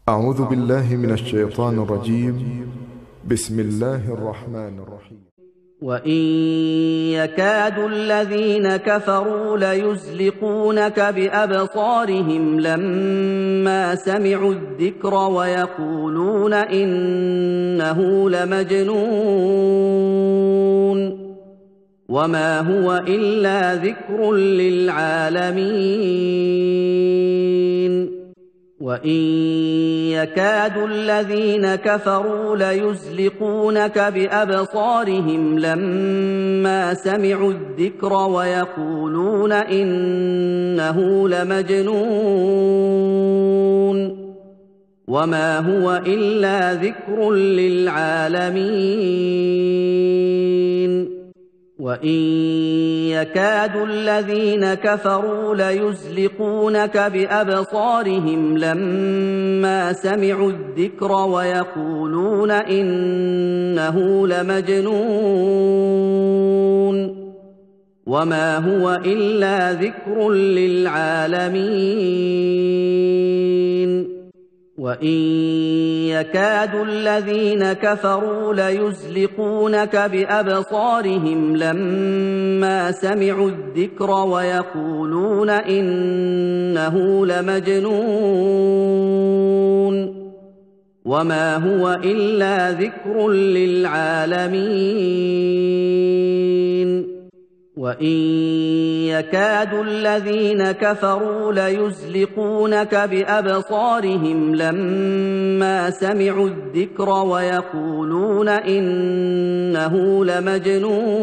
أعوذ بالله من الشيطان الرجيم. بسم الله الرحمن الرحيم. وإن يكاد الذين كفروا ليزلقونك بأبصارهم لما سمعوا الذكر ويقولون إنه لمجنون وما هو إلا ذكر للعالمين. وإن يكاد الذين كفروا ليزلقونك بأبصارهم لما سمعوا الذكر ويقولون إنه لمجنون وما هو إلا ذكر للعالمين. وإن يكاد الذين كفروا ليزلقونك بأبصارهم لما سمعوا الذكر ويقولون إنه لمجنون وما هو إلا ذكر للعالمين. وإن يكاد الذين كفروا ليزلقونك بأبصارهم لما سمعوا الذكر ويقولون إنه لمجنون وما هو إلا ذكر للعالمين. وإن يكاد الذين كفروا ليزلقونك بأبصارهم لما سمعوا الذكر ويقولون إنه لمجنون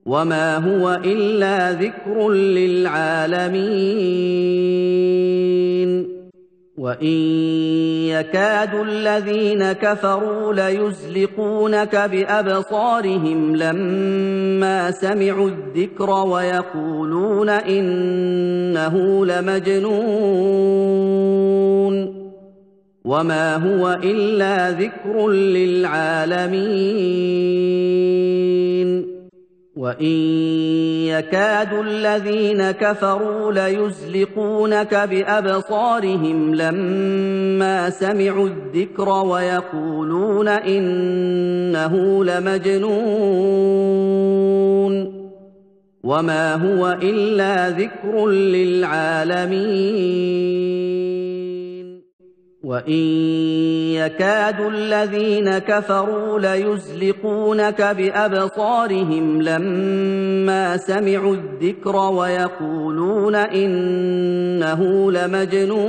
وما هو إلا ذكر للعالمين. وإن يكاد الذين كفروا ليزلقونك بأبصارهم لما سمعوا الذكر ويقولون إنه لمجنون وما هو إلا ذكر للعالمين. وإن يكاد الذين كفروا ليزلقونك بأبصارهم لما سمعوا الذكر ويقولون إنه لمجنون وما هو إلا ذكر للعالمين. وإن يكاد الذين كفروا ليزلقونك بأبصارهم لما سمعوا الذكر ويقولون إنه لمجنون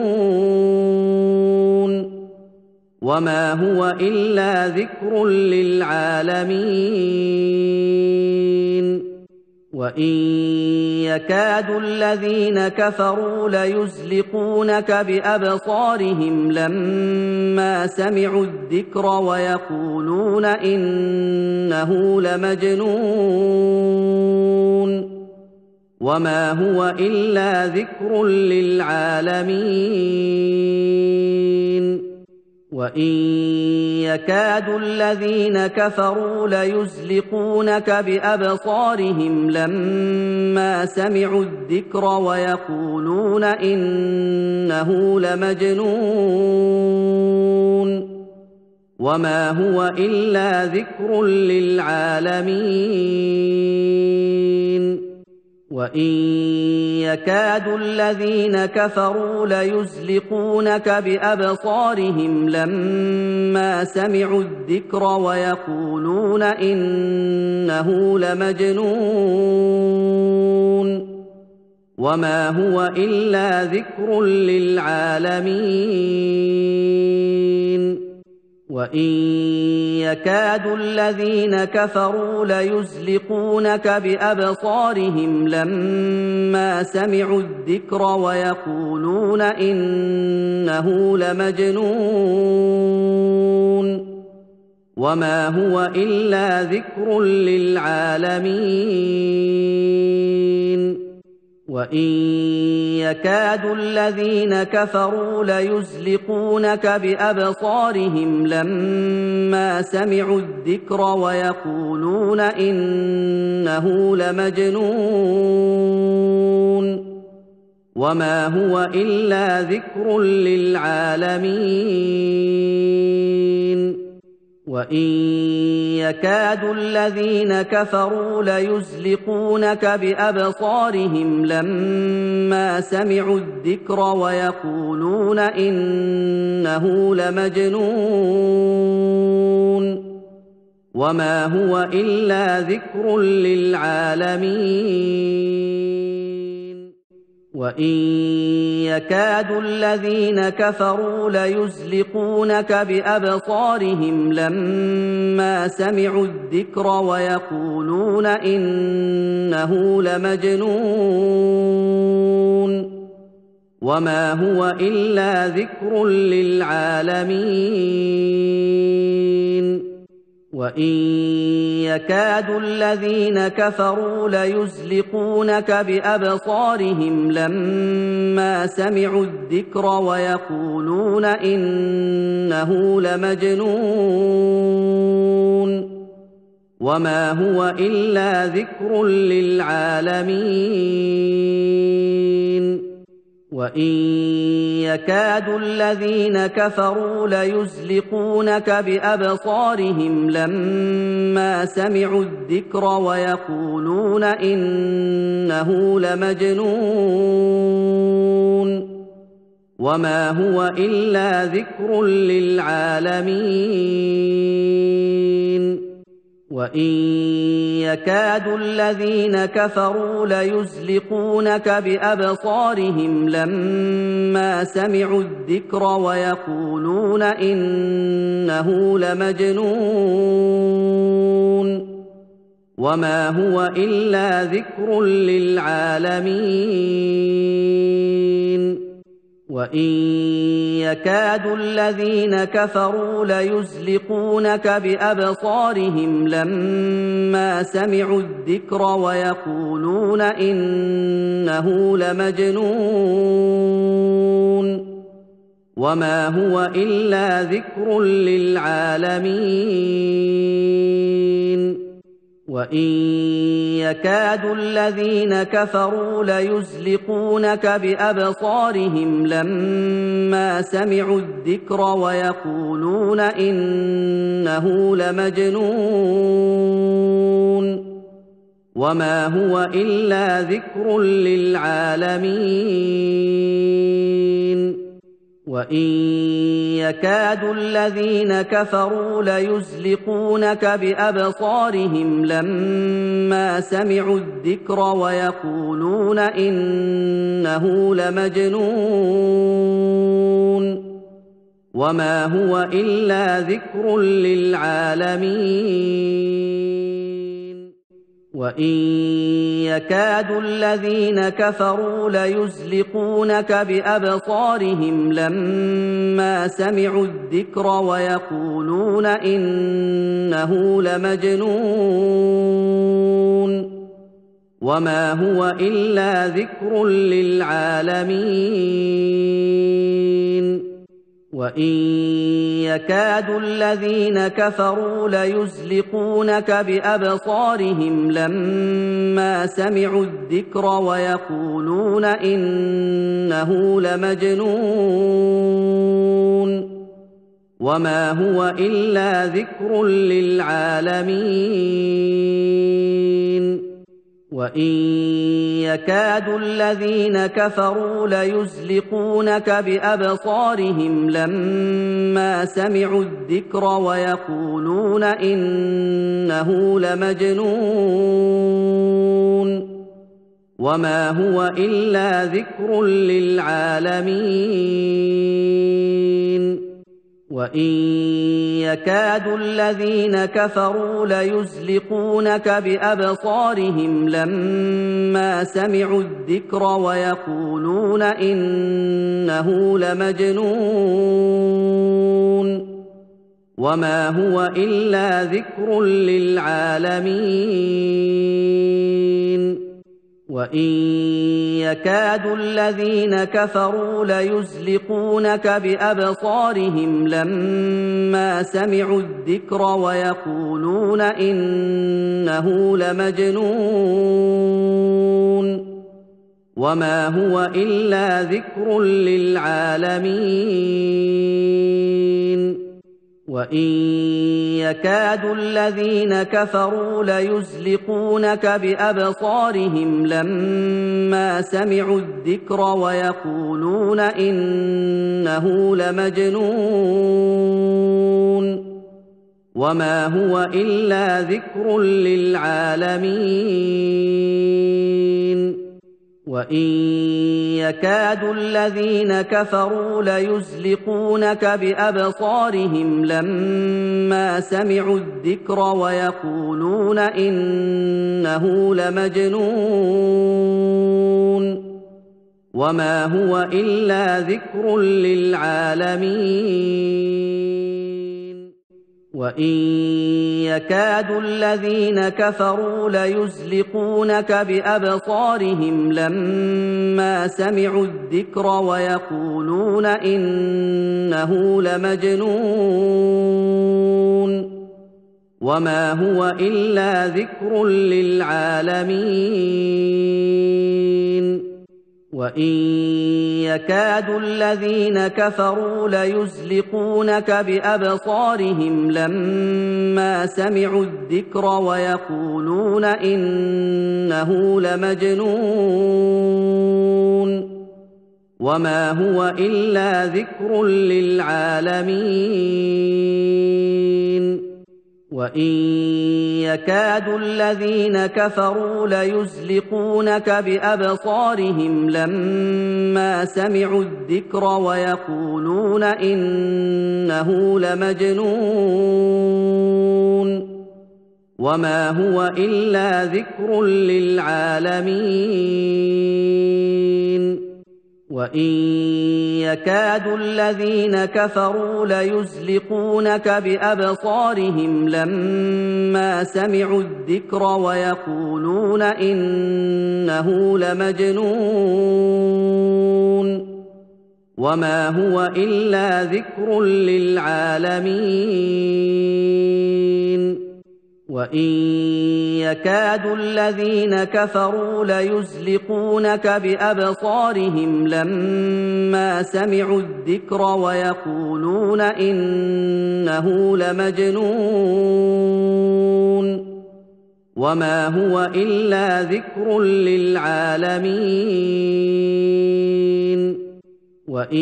وما هو إلا ذكر للعالمين. وإن يكاد الذين كفروا ليزلقونك بأبصارهم لما سمعوا الذكر ويقولون إنه لمجنون وما هو إلا ذكر للعالمين. وإن يكاد الذين كفروا ليزلقونك بأبصارهم لما سمعوا الذكر ويقولون إنه لمجنون وما هو إلا ذكر للعالمين. وإن يكاد الذين كفروا ليزلقونك بأبصارهم لما سمعوا الذكر ويقولون إنه لمجنون وما هو إلا ذكر للعالمين. وإن يكاد الذين كفروا ليزلقونك بأبصارهم لما سمعوا الذكر ويقولون إنه لمجنون وما هو إلا ذكر للعالمين. وإن يكاد الذين كفروا ليزلقونك بأبصارهم لما سمعوا الذكر ويقولون إنه لمجنون وما هو إلا ذكر للعالمين وإن يكاد الذين كفروا ليزلقونك بأبصارهم لما سمعوا الذكر ويقولون إنه لمجنون وما هو إلا ذكر للعالمين وإن يكاد الذين كفروا ليزلقونك بأبصارهم لما سمعوا الذكر ويقولون إنه لمجنون وما هو إلا ذكر للعالمين وإن يكاد الذين كفروا ليزلقونك بأبصارهم لما سمعوا الذكر ويقولون إنه لمجنون وما هو إلا ذكر للعالمين وإن يكاد الذين كفروا ليزلقونك بأبصارهم لما سمعوا الذكر ويقولون إنه لمجنون وما هو إلا ذكر للعالمين وإن يكاد الذين كفروا ليزلقونك بأبصارهم لما سمعوا الذكر ويقولون إنه لمجنون وما هو إلا ذكر للعالمين وإن يكاد الذين كفروا ليزلقونك بأبصارهم لما سمعوا الذكر ويقولون إنه لمجنون وما هو إلا ذكر للعالمين وإن يكاد الذين كفروا ليزلقونك بأبصارهم لما سمعوا الذكر ويقولون إنه لمجنون وما هو إلا ذكر للعالمين وإن يكاد الذين كفروا ليزلقونك بأبصارهم لما سمعوا الذكر ويقولون إنه لمجنون وما هو إلا ذكر للعالمين وإن يكاد الذين كفروا ليزلقونك بأبصارهم لما سمعوا الذكر ويقولون إنه لمجنون وما هو إلا ذكر للعالمين وإن يكاد الذين كفروا ليزلقونك بأبصارهم لما سمعوا الذكر ويقولون إنه لمجنون وما هو إلا ذكر للعالمين وإن يكاد الذين كفروا ليزلقونك بأبصارهم لما سمعوا الذكر ويقولون إنه لمجنون وما هو إلا ذكر للعالمين وإن يكاد الذين كفروا ليزلقونك بأبصارهم لما سمعوا الذكر ويقولون إنه لمجنون وما هو إلا ذكر للعالمين وإن يكاد الذين كفروا ليزلقونك بأبصارهم لما سمعوا الذكر ويقولون إنه لمجنون وما هو إلا ذكر للعالمين وإن يكاد الذين كفروا ليزلقونك بأبصارهم لما سمعوا الذكر ويقولون إنه لمجنون وما هو إلا ذكر للعالمين وإن يكاد الذين كفروا ليزلقونك بأبصارهم لما سمعوا الذكر ويقولون إنه لمجنون وما هو إلا ذكر للعالمين وإن يكاد الذين كفروا ليزلقونك بأبصارهم لما سمعوا الذكر ويقولون إنه لمجنون وما هو إلا ذكر للعالمين وإن يكاد الذين كفروا ليزلقونك بأبصارهم لما سمعوا الذكر ويقولون إنه لمجنون وما هو إلا ذكر للعالمين وإن يكاد الذين كفروا ليزلقونك بأبصارهم لما سمعوا الذكر ويقولون إنه لمجنون وما هو إلا ذكر للعالمين وإن يكاد الذين كفروا ليزلقونك بأبصارهم لما سمعوا الذكر ويقولون إنه لمجنون وما هو إلا ذكر للعالمين وإن يكاد الذين كفروا ليزلقونك بأبصارهم لما سمعوا الذكر ويقولون إنه لمجنون وما هو إلا ذكر للعالمين وإن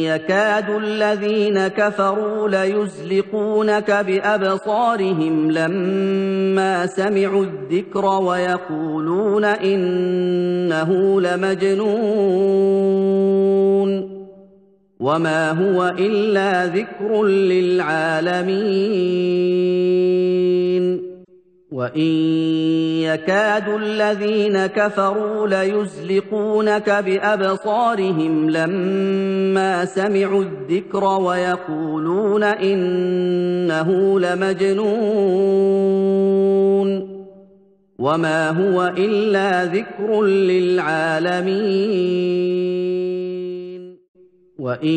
يكاد الذين كفروا ليزلقونك بأبصارهم لما سمعوا الذكر ويقولون إنه لمجنون وما هو إلا ذكر للعالمين وإن يكاد الذين كفروا ليزلقونك بأبصارهم لما سمعوا الذكر ويقولون إنه لمجنون وما هو إلا ذكر للعالمين وإن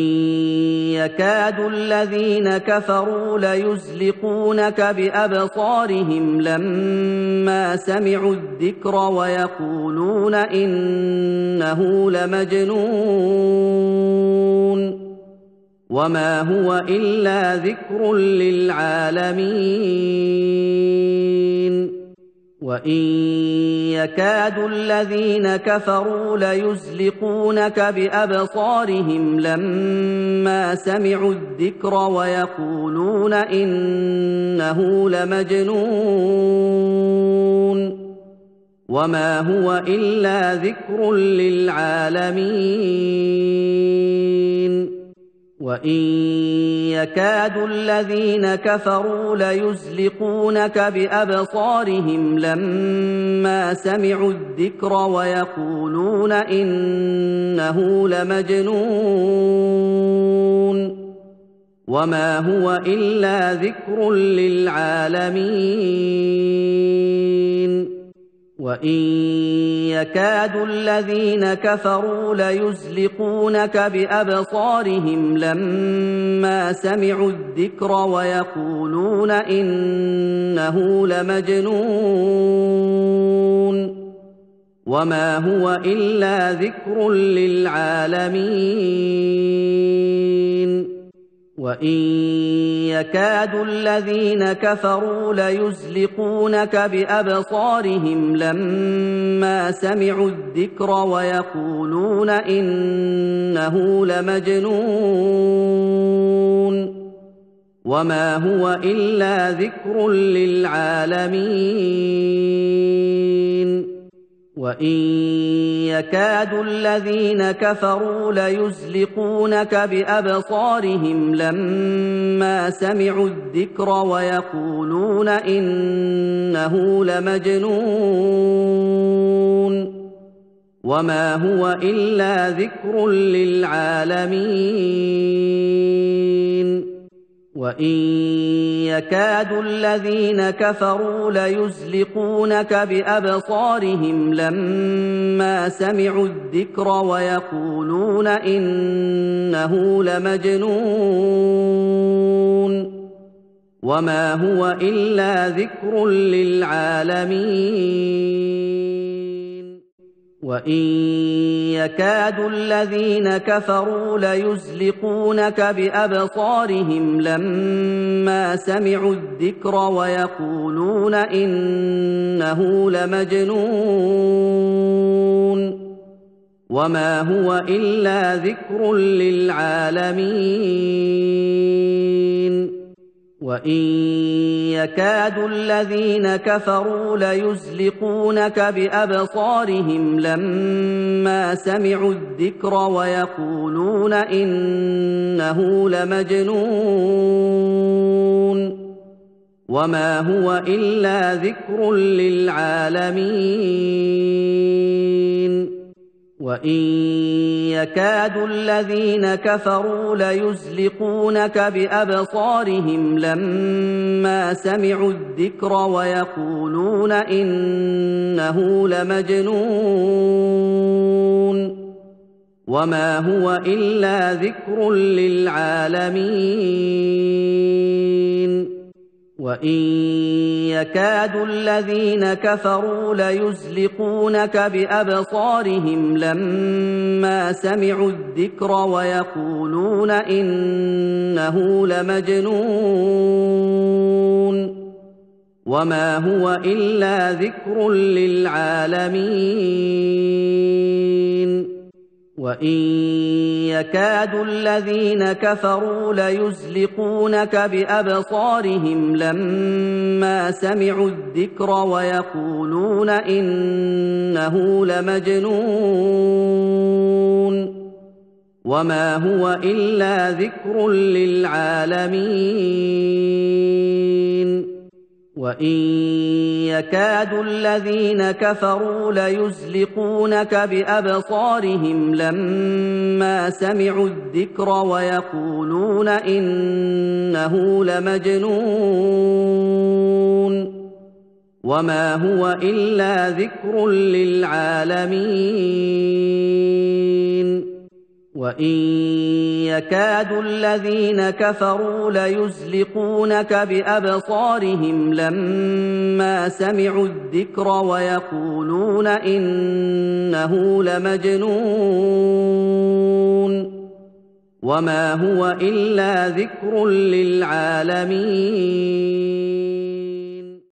يكاد الذين كفروا ليزلقونك بأبصارهم لما سمعوا الذكر ويقولون إنه لمجنون وما هو إلا ذكر للعالمين وإن يكاد الذين كفروا ليزلقونك بأبصارهم لما سمعوا الذكر ويقولون إنه لمجنون وما هو إلا ذكر للعالمين وإن يكاد الذين كفروا ليزلقونك بأبصارهم لما سمعوا الذكر ويقولون إنه لمجنون وما هو إلا ذكر للعالمين وإن يكاد الذين كفروا ليزلقونك بأبصارهم لما سمعوا الذكر ويقولون إنه لمجنون وما هو إلا ذكر للعالمين وإن يكاد الذين كفروا ليزلقونك بأبصارهم لما سمعوا الذكر ويقولون إنه لمجنون وما هو إلا ذكر للعالمين وإن يكاد الذين كفروا ليزلقونك بأبصارهم لما سمعوا الذكر ويقولون إنه لمجنون وما هو إلا ذكر للعالمين وإن يكاد الذين كفروا ليزلقونك بأبصارهم لما سمعوا الذكر ويقولون إنه لمجنون وما هو إلا ذكر للعالمين وإن يكاد الذين كفروا ليزلقونك بأبصارهم لما سمعوا الذكر ويقولون إنه لمجنون وما هو إلا ذكر للعالمين وإن يكاد الذين كفروا ليزلقونك بأبصارهم لما سمعوا الذكر ويقولون إنه لمجنون وما هو إلا ذكر للعالمين وإن يكاد الذين كفروا ليزلقونك بأبصارهم لما سمعوا الذكر ويقولون إنه لمجنون وما هو إلا ذكر للعالمين وإن يكاد الذين كفروا ليزلقونك بأبصارهم لما سمعوا الذكر ويقولون إنه لمجنون وما هو إلا ذكر للعالمين وإن يكاد الذين كفروا ليزلقونك بأبصارهم لما سمعوا الذكر ويقولون إنه لمجنون وما هو إلا ذكر للعالمين وإن يكاد الذين كفروا ليزلقونك بأبصارهم لما سمعوا الذكر ويقولون إنه لمجنون وما هو إلا ذكر للعالمين وإن يكاد الذين كفروا ليزلقونك بأبصارهم لما سمعوا الذكر ويقولون إنه لمجنون وما هو إلا ذكر للعالمين